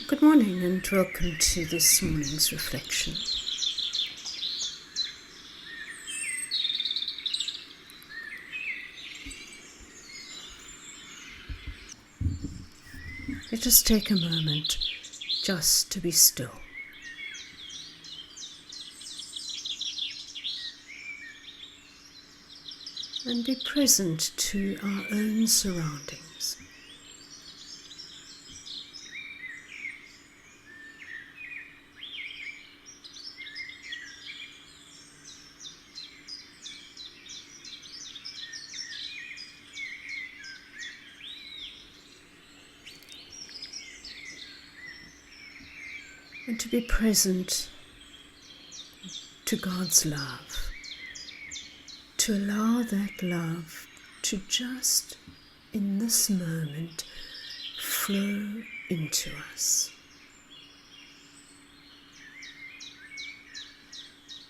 Good morning and welcome to this morning's reflection. Let us take a moment just to be still. And be present to our own surroundings. And to be present to God's love. To allow that love to just, in this moment, flow into us.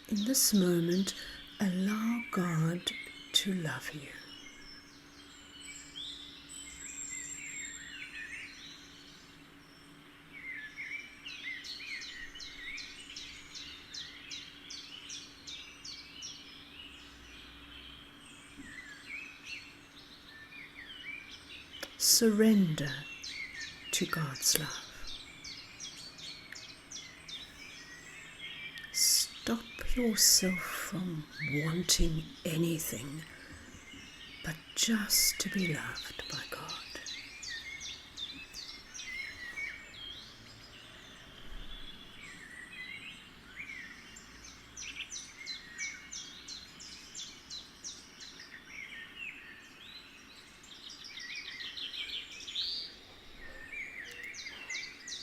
In this moment, allow God to love you. Surrender to God's love. Stop yourself from wanting anything but just to be loved by God.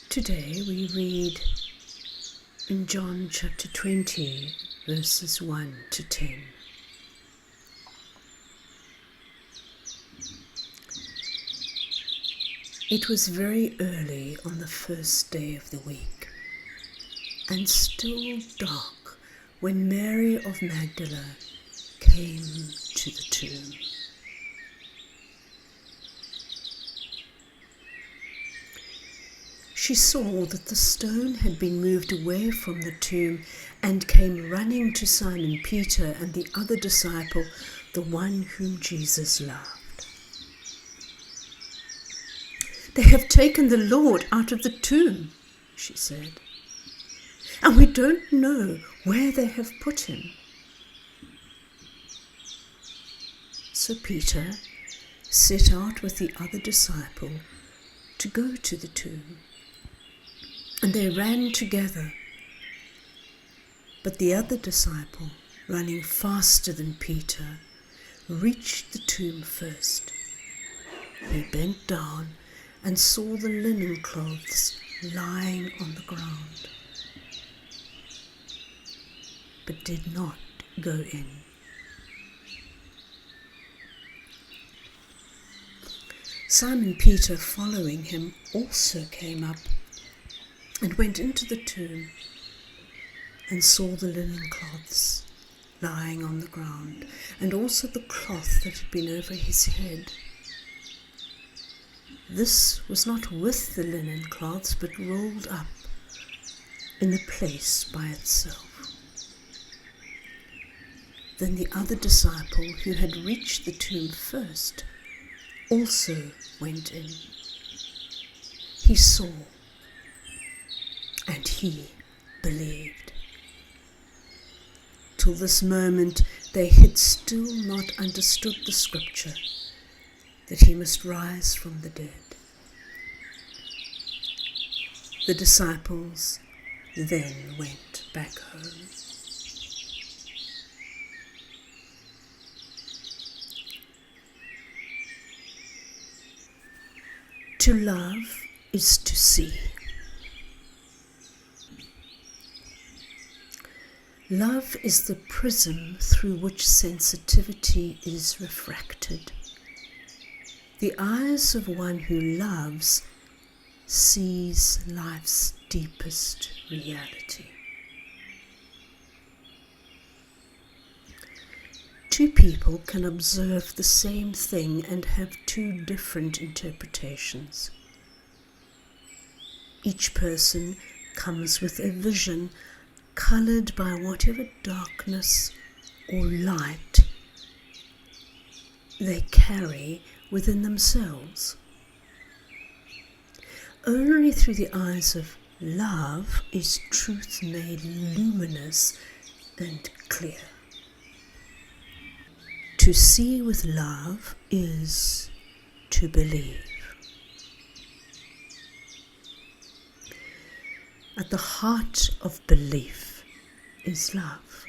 Today we read in John chapter 20, verses 1 to 10. It was very early on the first day of the week, and still dark when Mary of Magdala came to the tomb. She saw that the stone had been moved away from the tomb and came running to Simon Peter and the other disciple, the one whom Jesus loved. "They have taken the Lord out of the tomb," she said, "and we don't know where they have put him." So Peter set out with the other disciple to go to the tomb. And they ran together. But the other disciple, running faster than Peter, reached the tomb first. He bent down and saw the linen cloths lying on the ground, but did not go in. Simon Peter, following him, also came up and went into the tomb and saw the linen cloths lying on the ground, and also the cloth that had been over his head. This was not with the linen cloths, but rolled up in a place by itself. Then the other disciple, who had reached the tomb first, also went in. He saw, and he believed. Till this moment they had still not understood the scripture that he must rise from the dead. The disciples then went back home. To love is to see. Love is the prism through which sensitivity is refracted. The eyes of one who loves sees life's deepest reality. Two people can observe the same thing and have two different interpretations. Each person comes with a vision coloured by whatever darkness or light they carry within themselves. Only through the eyes of love is truth made luminous and clear. To see with love is to believe. At the heart of belief is love.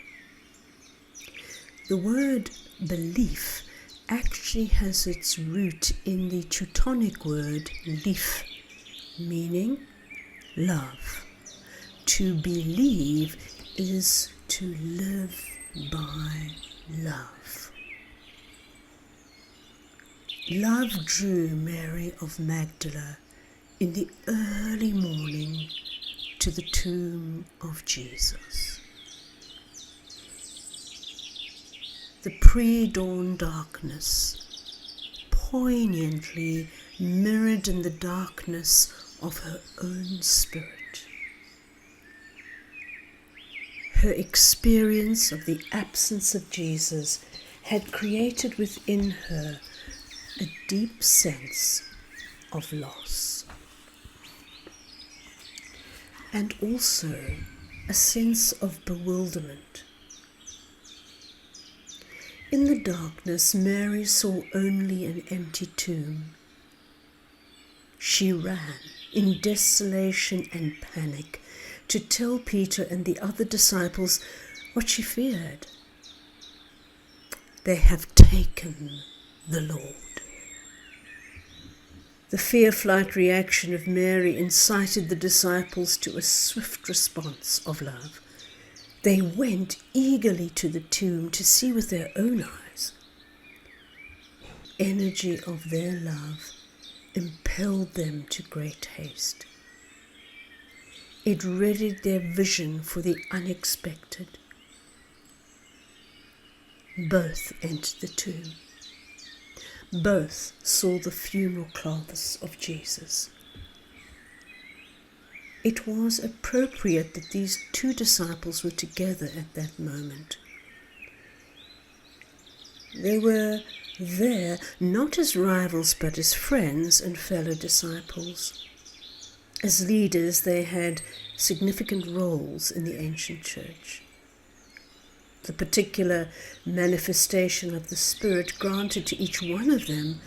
The word belief actually has its root in the Teutonic word leaf, meaning love. To believe is to live by love. Love drew Mary of Magdala in the early morning to the tomb of Jesus. The pre-dawn darkness poignantly mirrored in the darkness of her own spirit. Her experience of the absence of Jesus had created within her a deep sense of loss, and also a sense of bewilderment. In the darkness, Mary saw only an empty tomb. She ran in desolation and panic to tell Peter and the other disciples what she feared. They have taken the Lord. The fear-flight reaction of Mary incited the disciples to a swift response of love. They went eagerly to the tomb to see with their own eyes. Energy of their love impelled them to great haste. It readied their vision for the unexpected. Both entered the tomb. Both saw the funeral clothes of Jesus. It was appropriate that these two disciples were together at that moment. They were there not as rivals but as friends and fellow disciples. As leaders, they had significant roles in the ancient church. The particular manifestation of the Spirit granted to each one of them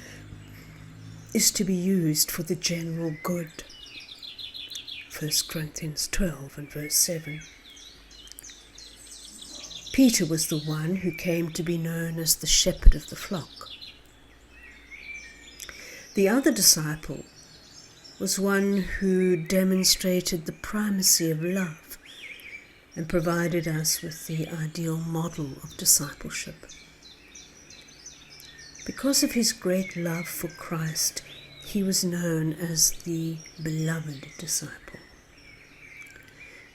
is to be used for the general good. 1 Corinthians 12 and verse 7. Peter was the one who came to be known as the shepherd of the flock. The other disciple was one who demonstrated the primacy of love and provided us with the ideal model of discipleship. Because of his great love for Christ, he was known as the beloved disciple.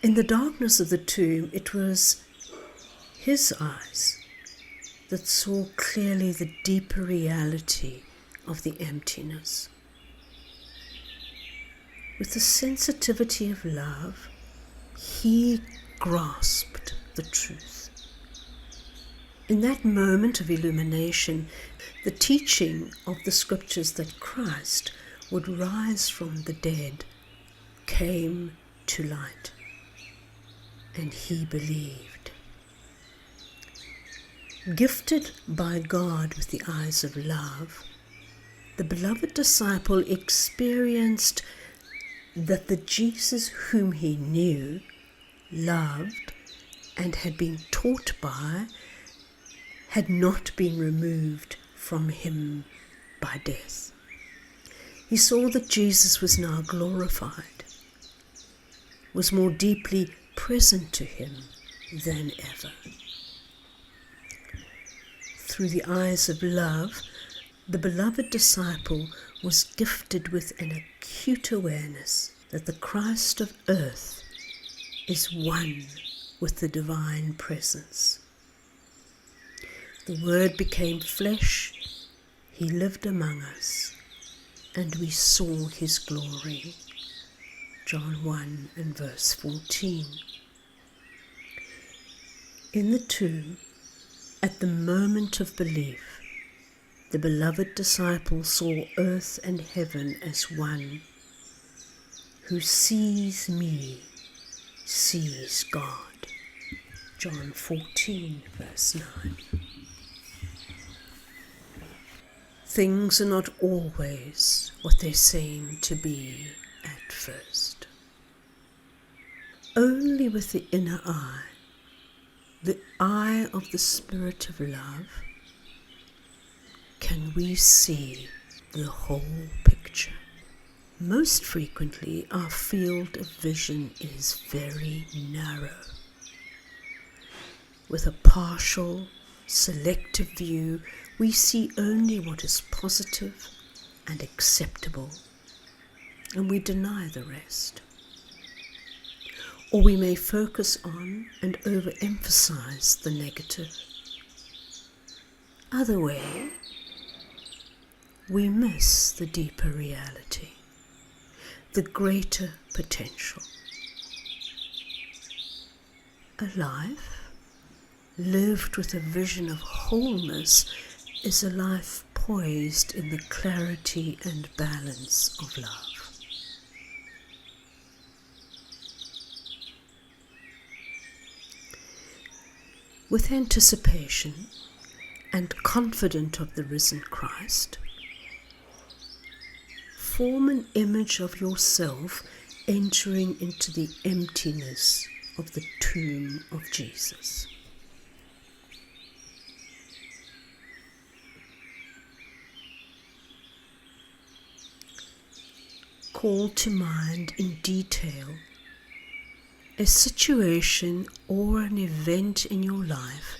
In the darkness of the tomb, it was his eyes that saw clearly the deeper reality of the emptiness. With the sensitivity of love, he grasped the truth. In that moment of illumination, the teaching of the scriptures that Christ would rise from the dead came to light, and he believed. Gifted by God with the eyes of love, the beloved disciple experienced that the Jesus whom he knew, loved, and had been taught by, had not been removed from him by death. He saw that Jesus was now glorified, was more deeply present to him than ever. Through the eyes of love, the beloved disciple was gifted with an acute awareness that the Christ of earth is one with the divine presence. The Word became flesh, he lived among us, and we saw his glory. John 1 and verse 14. In the tomb, at the moment of belief, the beloved disciple saw earth and heaven as one. Who sees me, sees God. John 14, verse 9. Things are not always what they seem to be at first. Only with the inner eye, the eye of the Spirit of love, can we see the whole picture. Most frequently, our field of vision is very narrow. With a partial, selective view, we see only what is positive and acceptable, and we deny the rest. Or we may focus on and overemphasize the negative. Other way, we miss the deeper reality, the greater potential. A life lived with a vision of wholeness is a life poised in the clarity and balance of love. With anticipation and confident of the risen Christ, form an image of yourself entering into the emptiness of the tomb of Jesus. Call to mind in detail a situation or an event in your life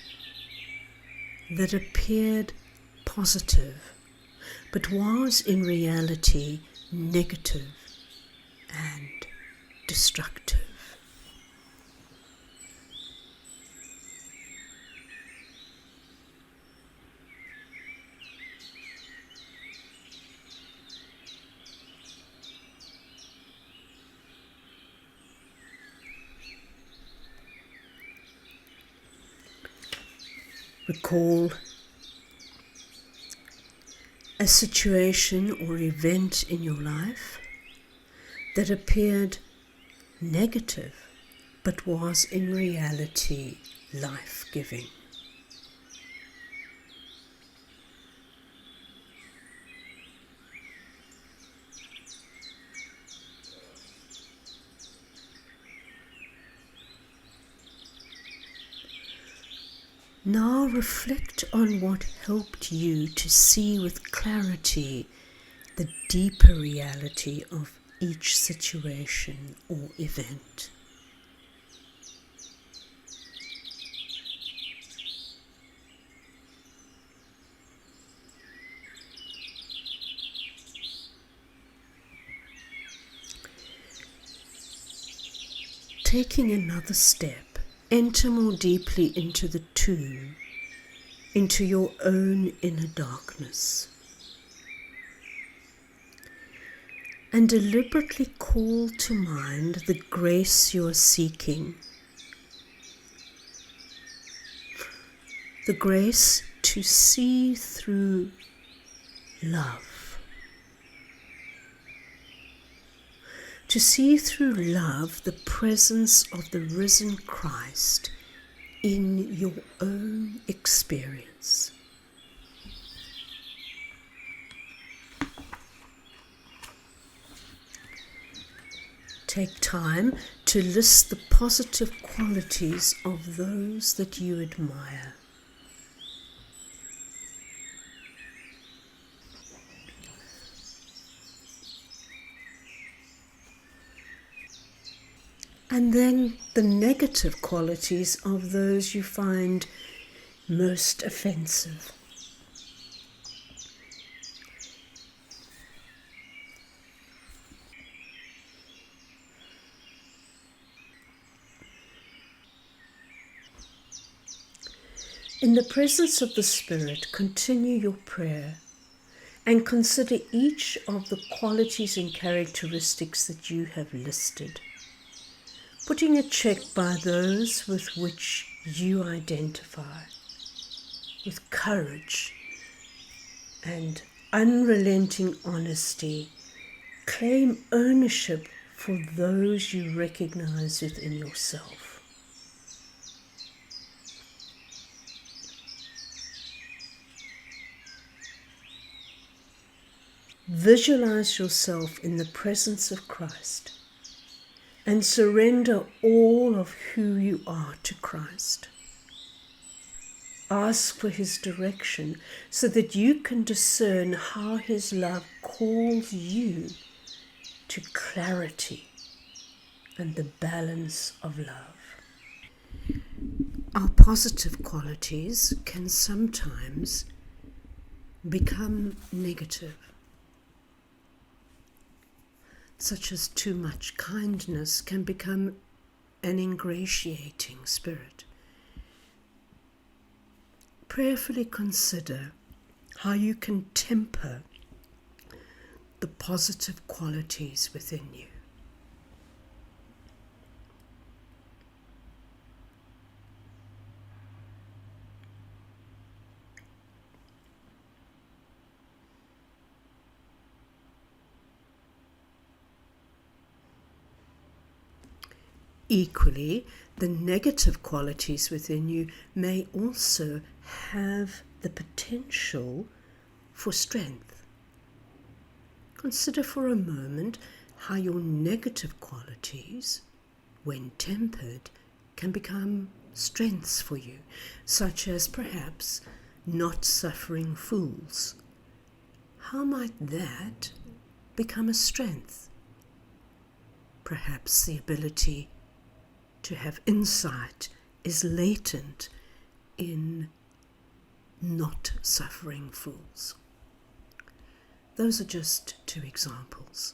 that appeared positive but was in reality negative and destructive. Recall a situation or event in your life that appeared negative but was in reality life-giving. Now reflect on what helped you to see with clarity the deeper reality of each situation or event. Taking another step, enter more deeply into the tomb, into your own inner darkness, and deliberately call to mind the grace you are seeking, the grace to see through love. To see through love the presence of the risen Christ in your own experience. Take time to list the positive qualities of those that you admire. And then the negative qualities of those you find most offensive. In the presence of the Spirit, continue your prayer, and consider each of the qualities and characteristics that you have listed, putting a check by those with which you identify. With courage and unrelenting honesty, claim ownership for those you recognize within yourself. Visualize yourself in the presence of Christ and surrender all of who you are to Christ. Ask for His direction so that you can discern how His love calls you to clarity and the balance of love. Our positive qualities can sometimes become negative, such as too much kindness can become an ingratiating spirit. Prayerfully consider how you can temper the positive qualities within you. Equally, the negative qualities within you may also have the potential for strength. Consider for a moment how your negative qualities, when tempered, can become strengths for you, such as perhaps not suffering fools. How might that become a strength? Perhaps the ability to have insight is latent in not suffering fools. Those are just two examples.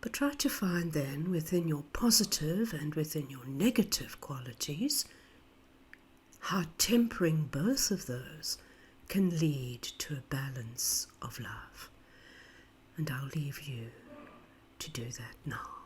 But try to find then within your positive and within your negative qualities how tempering both of those can lead to a balance of love. And I'll leave you to do that now.